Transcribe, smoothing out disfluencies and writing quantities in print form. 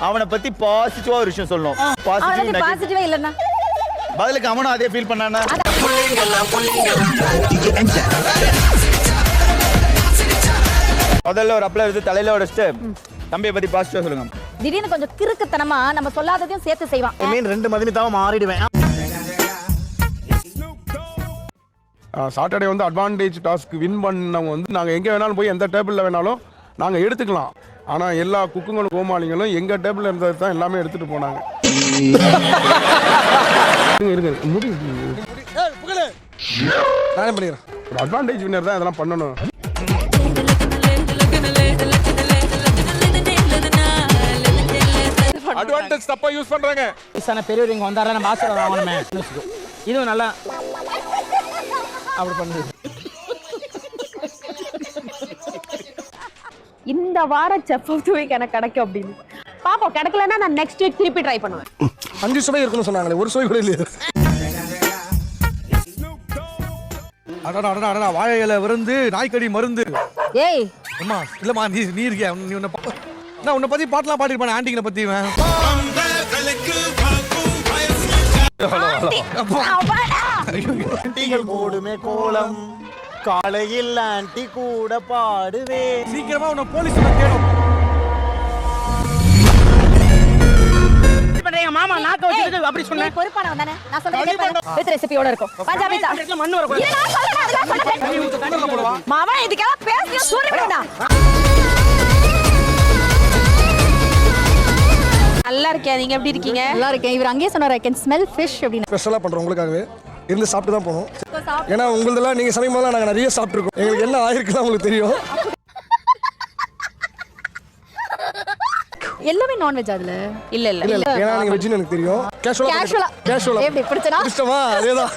அவனை பத்தி பாசிட்டிவா ஒரு விஷயம் சொல்லணும். பாசிட்டிவா இல்லன்னா பதிலுக்கு அவனும் அதே ஃபீல் பண்ணானா? முதல்ல ஒரு அப்ளை எடுத்து தலையில உடைச்சிட்டு தம்பியை பத்தி பாசிட்டிவா சொல்லுங்க. திடீர்னு கொஞ்சம் கிறுக்குத்தனமா நம்ம சொல்லாததையும் சேர்த்து செய்வான். மீன் ரெண்டு மதினிதாவ மாறிடுவேன். சாட்டர்டே வந்து அட்வான்டேஜ் டாஸ்க் வின் பண்ணவங்க வந்து நாங்கள் எங்கே வேணாலும் போய் எந்த டேபிளில் வேணாலும் நாங்கள் எடுத்துக்கலாம். ஆனால் எல்லா குக்குங்களும் கோமாளிங்களும் எங்கள் டேபிளில் இருந்தது தான் எல்லாமே எடுத்துகிட்டு போனாங்க. நானே பண்ணிடுறேன். ஒரு அட்வான்டேஜ் வின்னர் தான் இதெல்லாம் பண்ணணும். அட்வான்டேஜ் தப்பா யூஸ் பண்றாங்க. பெரியவர் இங்க வந்தாரா நம்ம ஆசீர்வாதம் வாங்கணுமே. இதுவும் நல்லா அப்படி பண்ணுது. இந்த வாரம் செஃப் ஆஃப் தி வீக் எனக்கு கிடைக்கும் அப்படின்னு பாப்போம். கிடைக்கலன்னா நான் நெக்ஸ்ட் வீக் திருப்பி ட்ரை பண்ணுவேன். 5 சுவை இருக்குன்னு சொன்னாங்களே, ஒரு சுவை கூட இல்லையா? அடடா அடடா அடடா, வாழை இலை விருந்து நாய்க்கடி மருந்து. ஏய் அம்மா இல்லம்மா, நீ இருக்கியா? நீ உன்னை பத்தி பாட்டெல்லாம் பாடிருப்பானே ஆண்டிங்களை பத்தி. ஆண்டிகள் போடுமே கோலம் காலையில் ஆண்டி கூட பாடுவே. சீக்கிரமா உன்னை போலீஸ் தேடும். மாமா நாக்க வச்சிட்டு அப்படி சொன்னேன். பொறுப்பானவன் தானே. நான் சொல்றேன் வித் ரெசிபியோட இருக்கும். பஞ்சாபி தான் மண்ணு வர கூடாது. மாமா இதுக்கெல்லாம் பேசி சூரி விடுடா. நல்லா இருக்கேன். நீங்க எப்படி இருக்கீங்க? நல்லா இருக்கேன். இவர் அங்கேயே சொன்னார் ஐ கேன் ஸ்மெல் ஃபிஷ் அப்படின்னு. ஸ்பெஷலாக பண்ணுறோம் உங்களுக்காகவே. இருந்து சாப்பிட்டு தான் போகணும். ஏன்னா உங்களதெல்லாம் நீங்கள் சமைக்கும் போதெல்லாம் நாங்கள் நிறைய சாப்பிட்ருக்கோம். எங்களுக்கு என்ன ஆயிருக்குன்னு உங்களுக்கு தெரியும். எல்லாமே நான்வெஜ் அதுல இல்ல இல்ல ஏன்னா நீங்கள் வெஜ்னு எனக்கு தெரியும். கேஷுவலா கேஷுவலா எப்படி பிடிச்சனா இஷ்டமா அதேதான்.